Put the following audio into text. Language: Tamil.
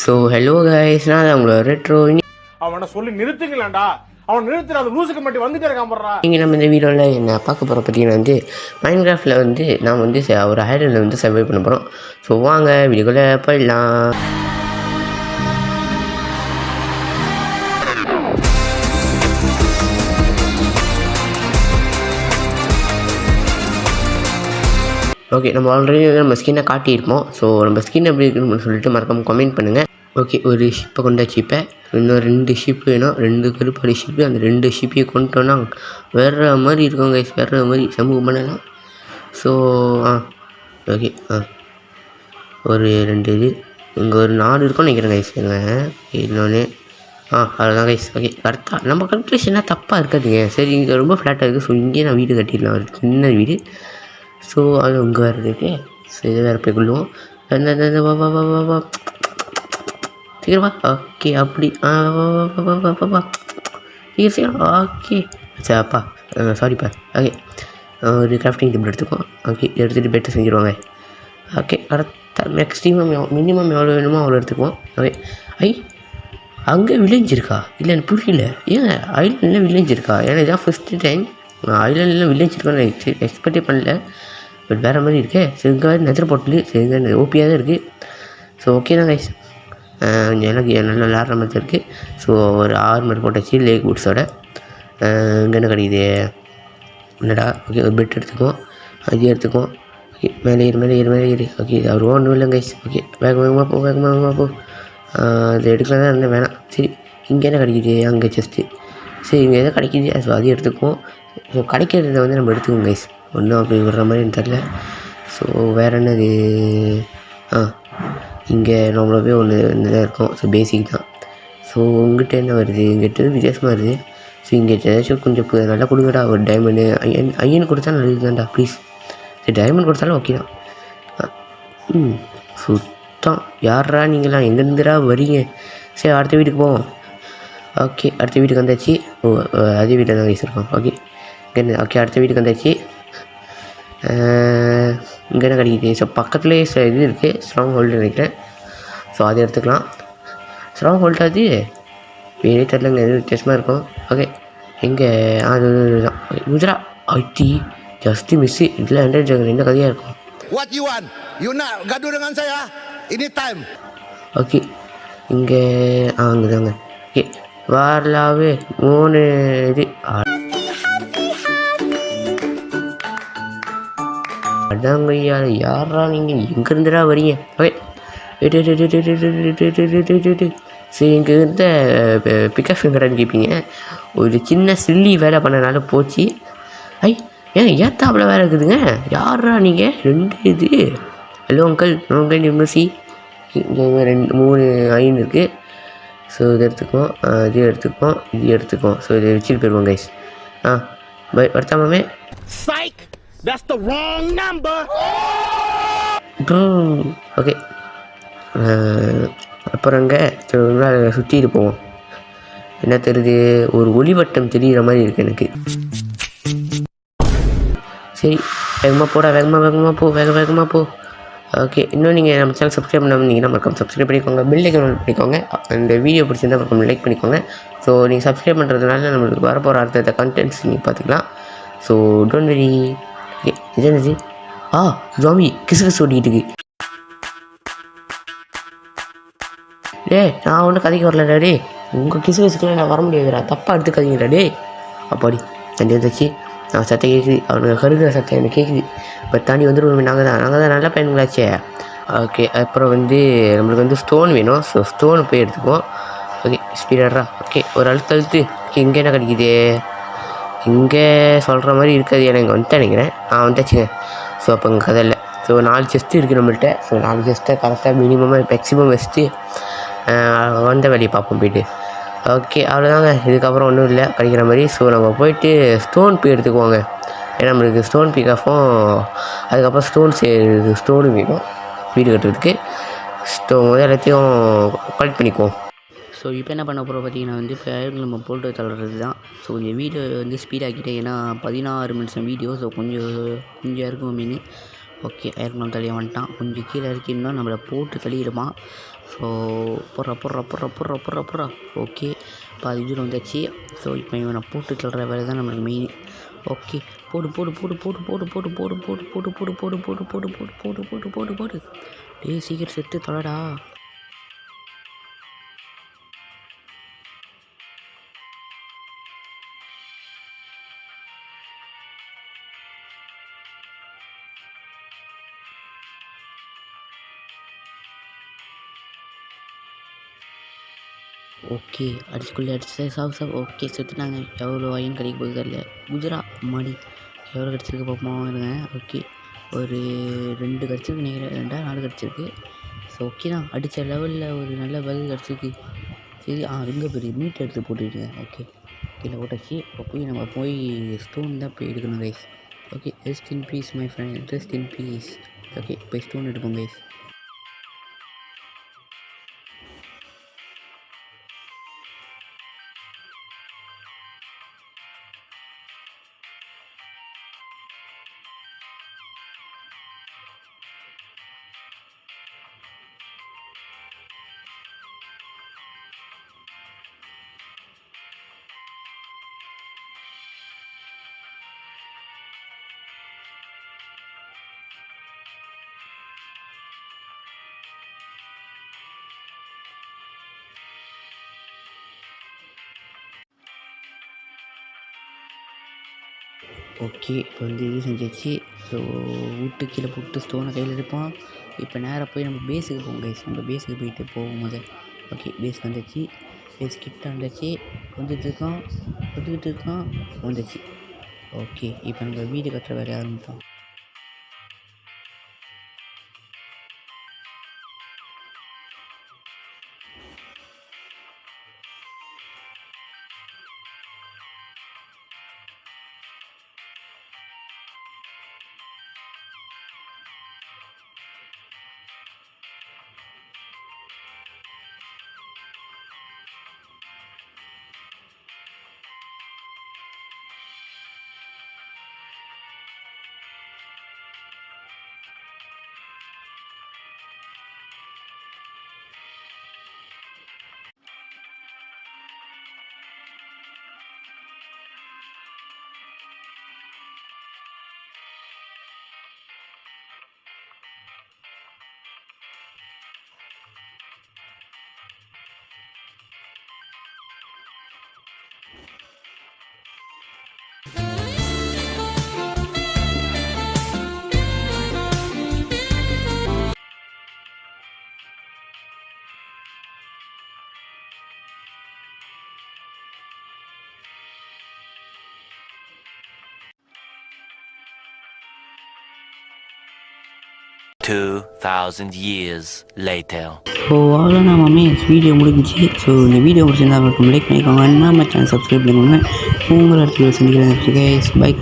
ஸோ ஹலோ கைஸ், நான் உங்களோட ரெட்ரோ. அவனை சொல்லி நிறுத்துங்களேன்டா. அவன் நிறுத்துற அந்த லூசுக்கு மட்டும் வந்துட்டே இருக்கான் போடுறா. நீங்கள் நம்ம இந்த வீடியோவில் என்ன பார்க்க போகிற பார்த்தீங்கன்னா மைன்கிராஃப்டில் நான் ஒரு ஐலண்டில் சர்வை பண்ண போகிறோம். ஸோ வாங்க வீடியோக்குள்ளே போயிடலாம். ஓகே, நம்ம ஆல்ரெடி நம்ம ஸ்கின்னை காட்டியிருப்போம். ஸோ நம்ம ஸ்கின் எப்படி இருக்குன்னு சொல்லிட்டு மறக்காமல் கமெண்ட் பண்ணுங்கள். ஓகே, ஒரு ஷிப்பை கொண்டாச்சு. இப்போ இன்னும் 2 ஷிப்பு வேணும், 2 கருப்பாடி ஷிப்பு. அந்த 2 ஷிப்பையும் கொண்டுட்டோன்னா வேறு மாதிரி இருக்கும் கைஸ், வேறு மாதிரி சமூகம் பண்ணலாம். ஸோ ஓகே, ஒரு 2 இது இங்கே ஒரு 4 இருக்கும்னு நினைக்கிறேன் கைஸ். இன்னொன்று அவ்வளோதான் கைஸ். ஓகே, கரெக்டாக நம்ம கன்ஸ்ட்ரக்ஷனாக தப்பாக இருக்காதுங்க. சரி, இங்கே ரொம்ப ஃப்ளாட்டாக இருக்குது. ஸோ இங்கேயே நான் வீடு கட்டிடலாம், ஒரு சின்ன வீடு. ஸோ அது உங்கள் வேறு இருக்குது. ஸோ இதை வேறு போய் கொள்ளுவோம். வா வா வா வா வா சீக்கிரமா. ஓகே, அப்படி வா சீக்கிரம். ஓகே சாப்பா, சாரிப்பா. ஓகே, ஒரு கிராஃப்டிங் டேபிள் எடுத்துக்கோம். ஓகே, எடுத்துகிட்டு பெட்டை செஞ்சுருவாங்க. ஓகே, கரெக்டாக மேக்ஸிமம் மினிமம் எவ்வளோ வேணுமோ அவ்வளோ எடுத்துக்குவோம். ஓகே, அங்கே வில்லேஜ் இருக்கா? இல்லை எனக்கு புரியல. ஏன் ஐலண்டில் வில்லேஜ் இருக்கா? ஏன்னா இதான் ஃபஸ்ட்டு டைம் ஐலண்டில் வில்லேஜ் இருக்கான்னு எக்ஸ்பெக்டே பண்ணல. பட் வேறு மாதிரி இருக்கே. சரி, இங்கே நெதர் போட்டலு. சரி, இங்கே ஓபியாக தான் இருக்குது. ஸோ ஓகே தான் கைஸ், எனக்கு நல்லா விளாட்ற மாதிரி தான் இருக்குது. ஸோ ஒரு ஆர்மர் போட்டாச்சு லேக் வுட்ஸோட. இங்கே என்ன கிடைக்குது? என்னடா? ஓகே, ஒரு பெட் எடுத்துக்குவோம், அது எடுத்துக்குவோம். ஓகே, மேலே ஏறு. ஓகே, அவர் ஒன்றும் இல்லை கைஸ். ஓகே, வேகமாக போ. அது எடுக்கலாம் தான் இருந்தேன், வேணாம். சரி, இங்கே என்ன கிடைக்குது? அங்கே செஸ்ட்டு. சரி, இங்கே எதாவது கிடைக்கிது. ஸோ அதையும் எடுத்துக்குவோம். ஸோ கிடைக்கிறத நம்ம எடுத்துக்குவோம் கைஸ். ஒன்றும் அப்படி விடுற மாதிரி எனக்கு தெரில. ஸோ வேறு என்னது? இங்கே நம்மளவே ஒன்று தான் இருக்கும். ஸோ பேசிக் தான். ஸோ உங்கள்கிட்ட என்ன வருது? இங்கிட்ட வித்தியாசமாக வருது. ஸோ இங்கே ஏதாச்சும் கொஞ்சம் நல்லா கொடுங்கடா. ஒரு டைமண்டு ஐயன் கொடுத்தா நல்லது தான்டா, ப்ளீஸ். சரி, டைமண்ட் கொடுத்தாலும் ஓகே தான். சுத்தம் யாரா நீங்களாம்? எங்கேருந்துடா வரீங்க? சரி, அடுத்த வீட்டுக்கு போவோம். ஓகே, அடுத்த வீட்டுக்கு வந்தாச்சு. அதே வீட்டில் தான் வச்சுருக்கோம். ஓகே, ஓகே, அடுத்த வீட்டுக்கு வந்தாச்சு. இங்கே என்ன கிடைக்கிது? ஸோ பக்கத்துலேயே இது இருக்குது, ஸ்ட்ராங் ஹோல்டு நினைக்கிறேன். ஸோ அதை எடுத்துக்கலாம். ஸ்ட்ராங் ஹோல்டு அது வேறே தெரிலங்க, எது வித்தியாசமாக இருக்கும். ஓகே, எங்கே? அது தான் குஜரா ஐடி ஜஸ்ட்டு மிஸ்ஸு. இதில் 100 என்ன கதையாக இருக்கும்? ஓகே, இங்கே அங்கே தாங்க. ஓகே, வரலாவே 3 இது. அதாங்கய்யா, யாரா நீங்கள்? எங்கேருந்துடா வரீங்க? ஓகே, சரி, இங்கே இருந்த பிக்கப் ஃபிங்கர்னு கேட்பீங்க. ஒரு சின்ன சில்லி வேலை பண்ணனால போச்சு. ஏன் ஏத்தாப்புல வேலை இருக்குதுங்க? யாரா நீங்கள்? 2 இது. Hello uncle, யூனிவர்சி. இங்கே 3 ஐன் இருக்குது. ஸோ இது எடுத்துக்குவோம், இது எடுத்துக்குவோம். ஸோ இதை வச்சுட்டு போயிடுவோம் கைஸ். பை வருத்தாமே. That's the wrong number. Okay, அப்புறம் அங்கே சுற்றிட்டு போவோம். என்ன தெரியுது? ஒரு ஒளிவட்டம் தெரிகிற மாதிரி இருக்குது எனக்கு. சரி, வேகமாக போ. ஓகே, இன்னும் நீங்கள் நம்ம சேனல் சப்ஸ்கிரைப் பண்ணாமல் மறக்காம சப்ஸ்கிரைப் பண்ணிக்கோங்க. பெல் ஐக்கான் பண்ணிக்கோங்க. அந்த வீடியோ பிடிச்சிருந்தா மறக்காம லைக் பண்ணிக்கோங்க. ஸோ நீங்கள் சப்ஸ்கிரைப் பண்ணுறதுனால நம்மளுக்கு வரப்போகிற அடுத்த கண்டென்ட்ஸ் நீங்கள் பார்த்துக்கலாம். So don't worry. ஓகே, இது என்னது? ஜாம்பி கிசு ஓடிக்கிட்டு இருக்கு. நான் ஒன்றும் கதைக்கு வரலடா டே. உங்கள் கிசுக்குலாம் நான் வர முடியாதுடா, தப்பாக எடுத்துக்காதீங்கடா டே. அப்பாடி தண்ணி வந்துச்சு. சத்தம் கேட்குது, அவனுக்கு கருதுகிற சத்தம் எனக்கு கேட்குது. இப்போ தாண்டி வந்துடுவோம். நாங்கள் தான் நல்ல பையனுங்களாச்சே. ஓகே, அப்புறம் நம்மளுக்கு ஸ்டோன் வேணும். ஸோ ஸ்டோன் போய் எடுத்துக்குவோம். ஓகே, ஸ்பீடரா. ஓகே, ஒரு அழுத்து. ஓகே, இங்கே என்ன கிடைக்குது? இங்கே சொல்கிற மாதிரி இருக்காது. எனக்கு வந்துட்டு நினைக்கிறேன். வந்துச்சுங்க. ஸோ அப்போ இங்கே கதை இல்லை. ஸோ 4 செஸ்ட்டு இருக்குது நம்மள்கிட்ட. ஸோ 4 செஸ்ட்டை கரெக்டாக மேக்ஸிமம் வச்சுட்டு வந்த வேலையை பார்ப்போம் போய்ட்டு. ஓகே, அவ்வளோதாங்க. இதுக்கப்புறம் ஒன்றும் இல்லை கிடைக்கிற மாதிரி. ஸோ நம்ம போய்ட்டு ஸ்டோன் போய் எடுத்துக்குவோங்க. ஏன்னா நம்மளுக்கு ஸ்டோன் பிக்காஃபும் அதுக்கப்புறம் ஸ்டோனு வேணும் வீடு கட்டுறதுக்கு. எல்லாத்தையும் கலெக்ட் பண்ணிக்குவோம். ஸோ இப்போ என்ன பண்ண போகிறோம் பார்த்தீங்கன்னா இப்போ நம்ம போட்டு தள்ளுறது தான். ஸோ கொஞ்சம் வீடியோ ஸ்பீடாகிட்டேன். ஏன்னா 16 நிமிஷம் வீடியோ. ஸோ கொஞ்சம் இருக்கும் மீன். ஓகே, ஏற்கனவே தள்ளிய வந்துட்டான். கொஞ்சம் கீழே இறக்கிருந்தோம், நம்மளை போட்டு தள்ளிடுமா. ஸோ போடுறா. ஓகே, பாதி தூரம் வந்தாச்சு. ஸோ இப்போ இவனை போட்டு தள்ளுற வேலை தான் நம்மளுக்கு மெயின். ஓகே, போடு. டேய் சீக்கிரம் செத்து தொலைடா. ஓகே, அடிச்சு சாவு. ஓகே, செத்துட்டாங்க. எவ்வளோ ஐயன் கிடைக்க போகுது தெரியல. குஜரா மாடி எவ்வளோ கிடச்சிருக்கு பார்ப்போம் இருங்க. ஓகே, ஒரு 2 கிடச்சிருக்கு நினைக்கிறேன். 2 4 கிடச்சிருக்கு. ஸோ ஓகே தான், அடித்த லெவலில் ஒரு நல்ல பதில் கிடச்சிருக்கு. சரி, எங்கே பெரிய மீட் எடுத்து போட்டுக்கிட்டுங்க. ஓகே, கீழே போட்டாச்சு. நம்ம போய் ஸ்டோன் தான் போய் எடுக்கணும் guys. Okay, rest in peace my friend, rest in peace. Okay, போய் ஸ்டோன் எடுப்போம் கைஸ். ஓகே, இப்போ வந்து இது செஞ்சாச்சு. ஸோ விட்டு கீழே போட்டு ஸ்டோனை கையில் எடுப்போம். இப்போ நேராக போய் நம்ம பேஸுக்கு போவோம் கைஸ். நம்ம பேஸுக்கு போயிட்டு போகும் போது ஓகே, பேஸுக்கு வந்தாச்சு. பேஸ் கிட்ட வந்தாச்சு. வந்துக்கிட்டு இருக்கோம். வந்துச்சு. ஓகே, இப்போ நம்ம வீடு கட்டுற வேலையை ஆரம்பிப்போம். $2,000 years later. ஸோ அவ்வளோதான் மாமே, வீடியோ முடிஞ்சிச்சு. ஸோ இந்த வீடியோ பிடிச்சிருந்தா லைக் பண்ணிக்கோங்க. நம்ம சேனல் சப்ஸ்கிரைப் பண்ணிக்கோங்க. உங்கள் இடத்துல சந்திக்கிறேன். பை.